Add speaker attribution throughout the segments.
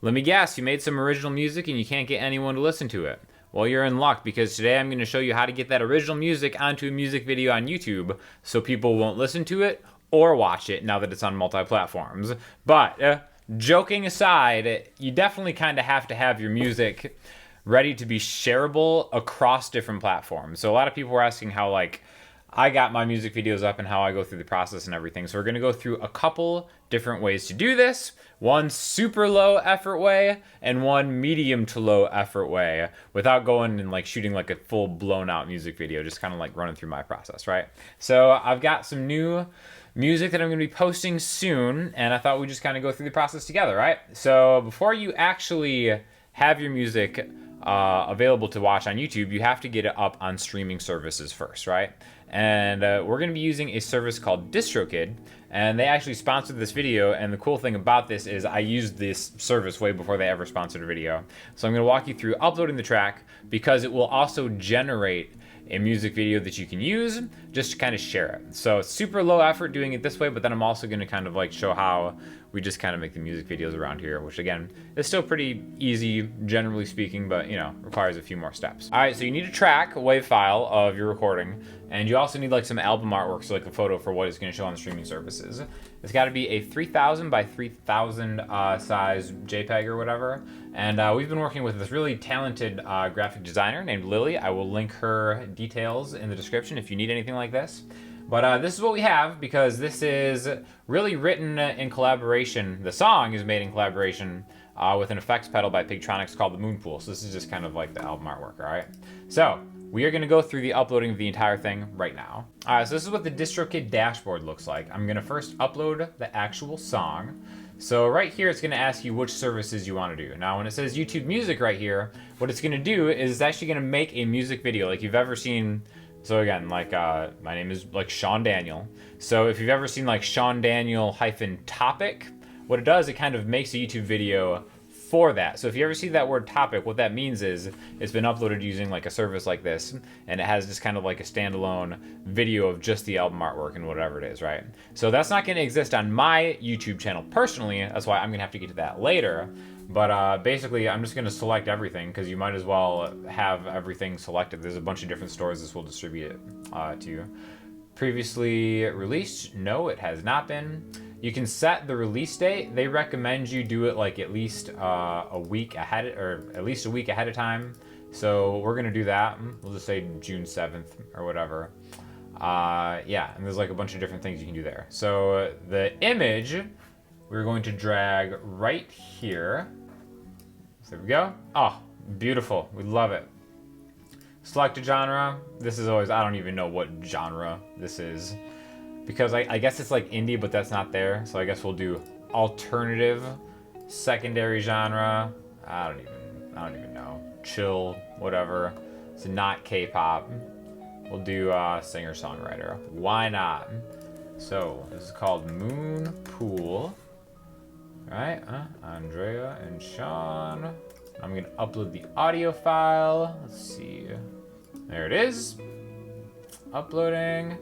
Speaker 1: Let me guess, you made some original music and you can't get anyone to listen to it. Well, you're in luck, because today I'm going to show you how to get that original music onto a music video on YouTube so people won't listen to it or watch it now that it's on multi-platforms. But joking aside, you definitely kind of have to have your music ready to be shareable across different platforms. So a lot of people were asking how, like, I got my music videos up and how I go through the process and everything. So we're going to go through a couple different ways to do this. One super low effort way and one medium to low effort way, without going and like shooting like a full blown out music video, just kind of like running through my process, right? So I've got some new music that I'm going to be posting soon, and I thought we'd just kind of go through the process together, right? So before you actually have your music available to watch on YouTube, you have to get it up on streaming services first, right? And we're going to be using a service called Distrokid, and they actually sponsored this video. And the cool thing about this is I used this service way before they ever sponsored a video. So I'm going to walk you through uploading the track, because it will also generate a music video that you can use just to kind of share it. So it's super low effort doing it this way, but then I'm also going to kind of like show how we just kind of make the music videos around here, which again is still pretty easy generally speaking, but you know, requires a few more steps. All right, so you need a track, a WAV file of your recording, and you also need like some album artwork, so like a photo for what it's going to show on streaming services. It's got to be a 3000 by 3000 size JPEG or whatever. And we've been working with this really talented graphic designer named Lily. I will link her details in the description if you need anything like this. But this is what we have, because this is really written in collaboration. The song is made in collaboration with an effects pedal by Pigtronics called the MoonPool. So this is just kind of like the album artwork, all right? So we are going to go through the uploading of the entire thing right now. All right, so this is what the Distrokid dashboard looks like. I'm going to first upload the actual song. So right here, it's going to ask you which services you want to do. Now, when it says YouTube Music right here, what it's going to do is it's actually going to make a music video like you've ever seen. So again, like my name is like Sean Daniel. So if you've ever seen like Sean Daniel -topic, what it does, it kind of makes a YouTube video for that. So if you ever see that word topic, what that means is it's been uploaded using like a service like this, and it has just kind of like a standalone video of just the album artwork and whatever it is, right? So that's not going to exist on my YouTube channel personally. That's why I'm going to have to get to that later. But basically, I'm just going to select everything, because you might as well have everything selected. There's a bunch of different stores this will distribute it to. Previously released? No, it has not been. You can set the release date. They recommend you do it like at least a week ahead, or at least a week ahead of time. So we're going to do that. We'll just say June 7th or whatever. Yeah, and there's like a bunch of different things you can do there. So the image, we're going to drag right here. So there we go. Oh, beautiful. We love it. Select a genre. This is always, I don't even know what genre this is, because I guess it's like indie, but that's not there. So I guess we'll do alternative secondary genre. I don't even know. Chill, whatever. It's not K-pop. We'll do singer-songwriter. Why not? So this is called MoonPool. Right, Andrea and Sean. I'm gonna upload the audio file. Let's see. There it is. Uploading.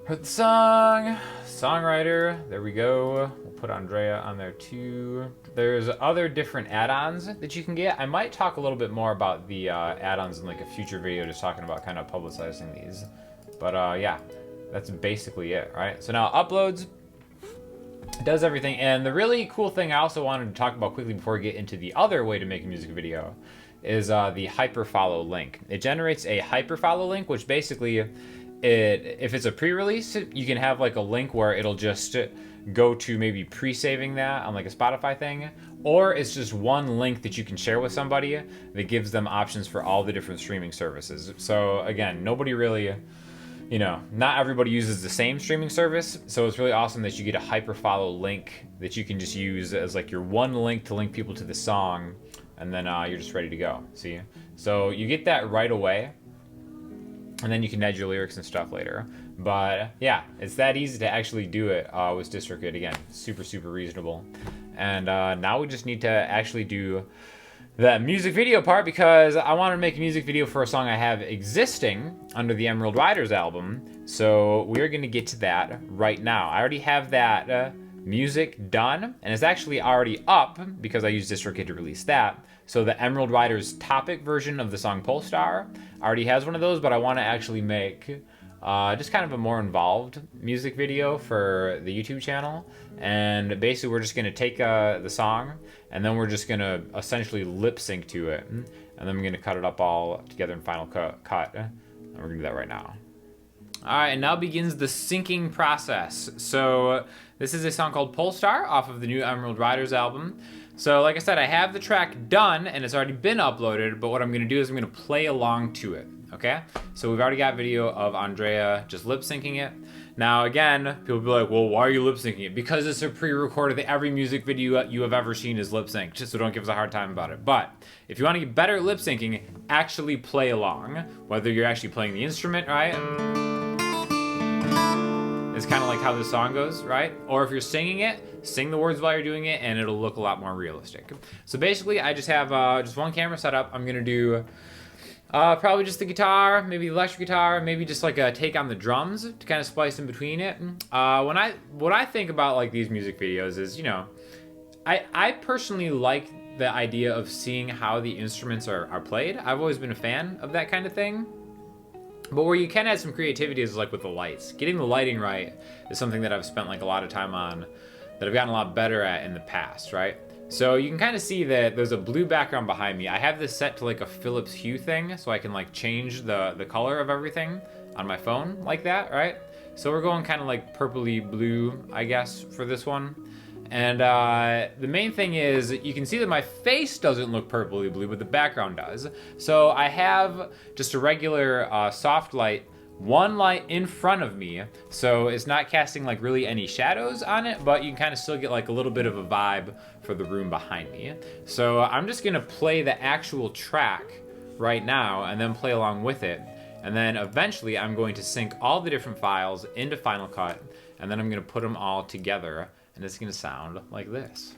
Speaker 1: Put the song. Songwriter. There we go. We'll put Andrea on there too. There's other different add-ons that you can get. I might talk a little bit more about the add-ons in like a future video, just talking about kind of publicizing these. But yeah, that's basically it, right? So now uploads. It does everything. And the really cool thing I also wanted to talk about quickly before we get into the other way to make a music video is the Hyperfollow link. It generates a Hyperfollow link, which basically, if it's a pre-release, you can have like a link where it'll just go to maybe pre-saving that on like a Spotify thing, or it's just one link that you can share with somebody that gives them options for all the different streaming services. So again, nobody really, you know, not everybody uses the same streaming service, so it's really awesome that you get a Hyperfollow link that you can just use as like your one link to link people to the song, and then you're just ready to go. See? So you get that right away, and then you can add your lyrics and stuff later. But yeah, it's that easy to actually do it with Distrokid. Again, super, super reasonable. And now we just need to actually do the music video part, because I want to make a music video for a song I have existing under the Emeryld Ryders album. So we're going to get to that right now. I already have that music done, and it's actually already up because I used Distrokid to release that. So the Emeryld Ryders topic version of the song Polestar already has one of those, but I want to actually make just kind of a more involved music video for the YouTube channel. And basically we're just going to take the song, and then we're just going to essentially lip sync to it, and then we're going to cut it up all together in Final Cut, and we're going to do that right now. Alright, and now begins the syncing process. So this is a song called Polestar off of the new Emeryld Ryders album. So like I said, I have the track done and it's already been uploaded, but what I'm going to do is I'm going to play along to it, okay? So we've already got video of Andrea just lip syncing it. Now again, people will be like, well, why are you lip syncing it? Because it's a pre-recorded, every music video you have ever seen is lip synced, just so don't give us a hard time about it. But if you want to get better at lip syncing, actually play along, whether you're actually playing the instrument, right? It's kind of like how this song goes, right? Or if you're singing it, sing the words while you're doing it, and it'll look a lot more realistic. So basically, I just have just one camera set up. I'm gonna do probably just the guitar, maybe the electric guitar, maybe just like a take on the drums to kind of splice in between it. What I think about like these music videos is, you know, I personally like the idea of seeing how the instruments are played. I've always been a fan of that kind of thing. But where you can add some creativity is like with the lights. Getting the lighting right is something that I've spent like a lot of time on, that I've gotten a lot better at in the past, right? So you can kind of see that there's a blue background behind me. I have this set to like a Philips Hue thing, so I can like change the color of everything on my phone like that, right? So we're going kind of like purpley blue, I guess, for this one. And the main thing is, you can see that my face doesn't look purpley blue, but the background does. So I have just a regular soft light, one light in front of me, so it's not casting like really any shadows on it, but you can kind of still get like a little bit of a vibe for the room behind me. So I'm just gonna play the actual track right now and then play along with it. And then eventually I'm going to sync all the different files into Final Cut, and then I'm gonna put them all together. And it's gonna sound like this.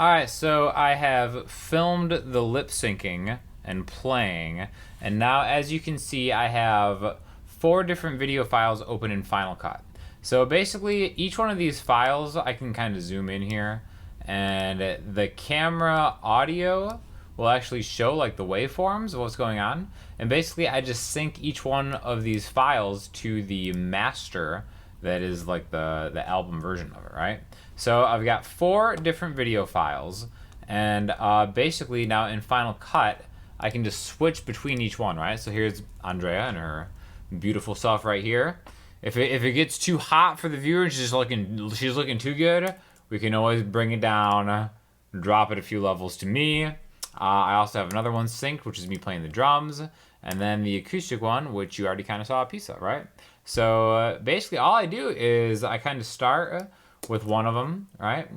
Speaker 1: Alright, so I have filmed the lip syncing and playing, and now as you can see I have 4 different video files open in Final Cut. So basically each one of these files I can kind of zoom in here, and the camera audio will actually show like the waveforms of what's going on, and basically I just sync each one of these files to the master that is like the album version of it, right? So I've got 4 different video files, and basically now in Final Cut, I can just switch between each one, right? So here's Andrea and her beautiful self right here. If it gets too hot for the viewer and she's looking too good, we can always bring it down, drop it a few levels to me. I also have another one synced, which is me playing the drums, and then the acoustic one, which you already kind of saw a piece of, right? So basically all I do is I kind of start with one of them, right?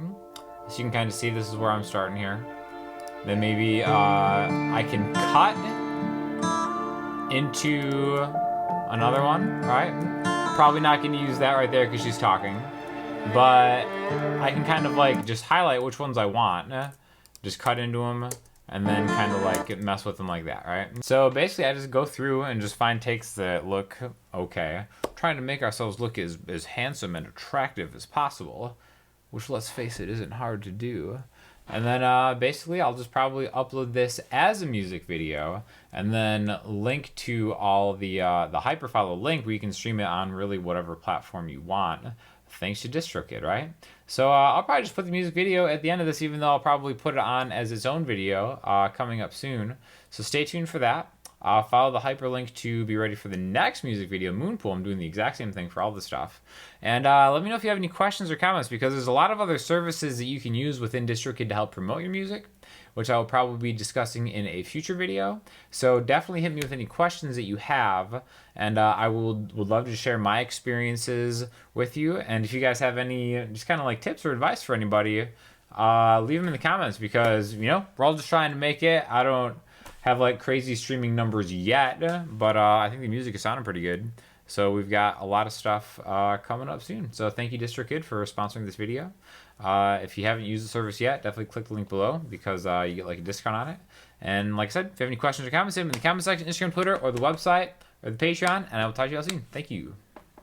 Speaker 1: So you can kind of see this is where I'm starting here. Then maybe I can cut into another one, right? Probably not going to use that right there because she's talking, but I can kind of like just highlight which ones I want, just cut into them, and then kind of like mess with them like that, right? So basically I just go through and just find takes that look okay, trying to make ourselves look as handsome and attractive as possible, which, let's face it, isn't hard to do. And then basically I'll just probably upload this as a music video, and then link to all the Hyperfollow link where you can stream it on really whatever platform you want, thanks to Distrokid, right? So I'll probably just put the music video at the end of this, even though I'll probably put it on as its own video coming up soon. So stay tuned for that. Follow the hyperlink to be ready for the next music video, MoonPool. I'm doing the exact same thing for all this stuff. And let me know if you have any questions or comments, because there's a lot of other services that you can use within Distrokid to help promote your music, which I will probably be discussing in a future video. So definitely hit me with any questions that you have, and I would love to share my experiences with you. And if you guys have any just kind of like tips or advice for anybody, leave them in the comments, because, you know, we're all just trying to make it. I don't have like crazy streaming numbers yet, but I think the music is sounding pretty good. So we've got a lot of stuff coming up soon. So thank you, Distrokid, for sponsoring this video. If you haven't used the service yet, definitely click the link below, because you get like a discount on it. And like I said, if you have any questions or comments, leave them in the comment section, Instagram, Twitter, or the website, or the Patreon, and I will talk to you all soon. Thank you.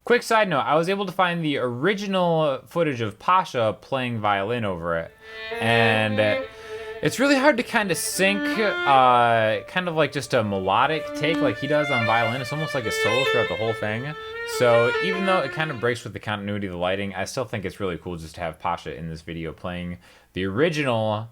Speaker 1: Quick side note, I was able to find the original footage of Pasha playing violin over it. And it's really hard to kind of sync kind of like just a melodic take like he does on violin. It's almost like a solo throughout the whole thing. So even though it kind of breaks with the continuity of the lighting, I still think it's really cool just to have Pasha in this video playing the original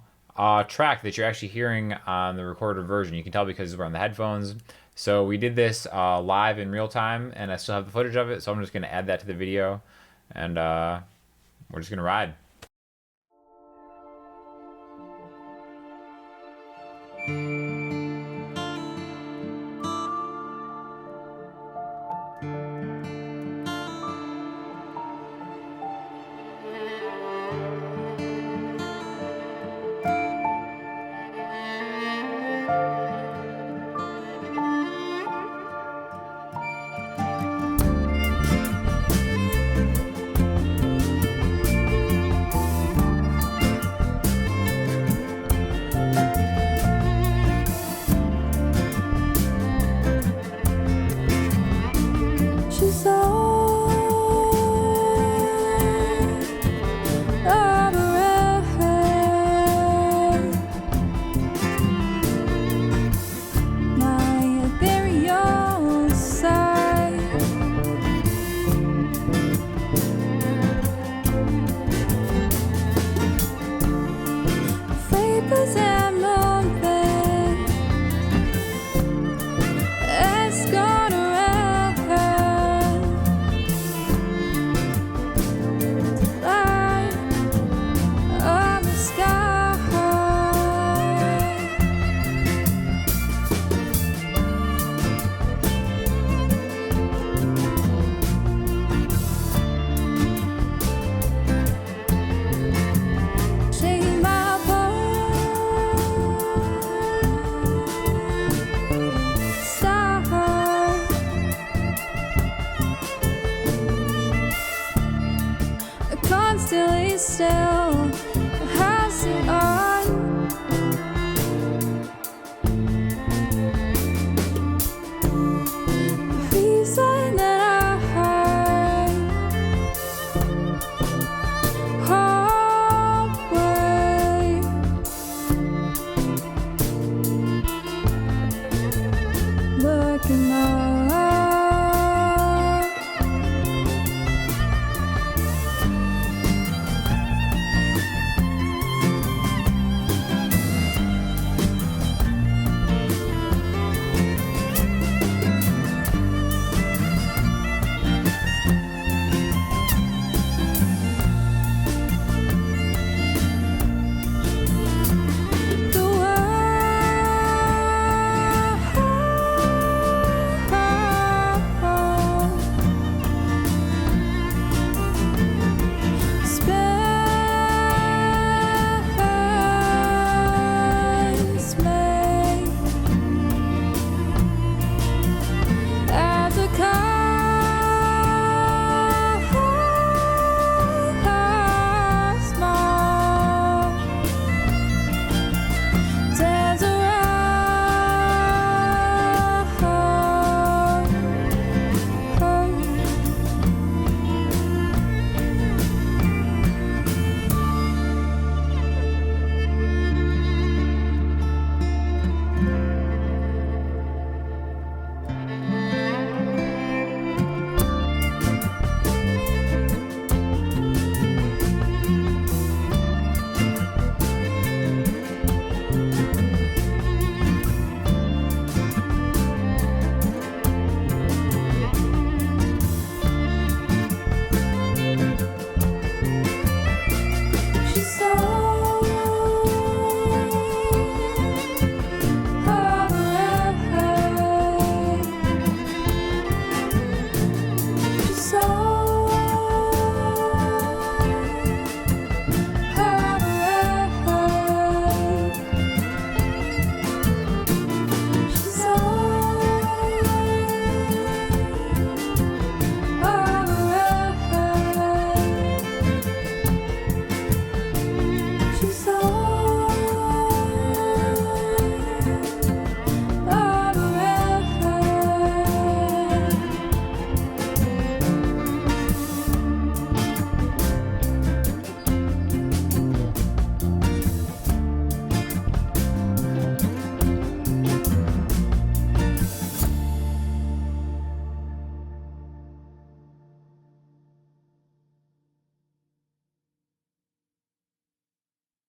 Speaker 1: track that you're actually hearing on the recorded version. You can tell because we're on the headphones. So we did this live in real time, and I still have the footage of it, so I'm just going to add that to the video, and we're just going to ride.
Speaker 2: Still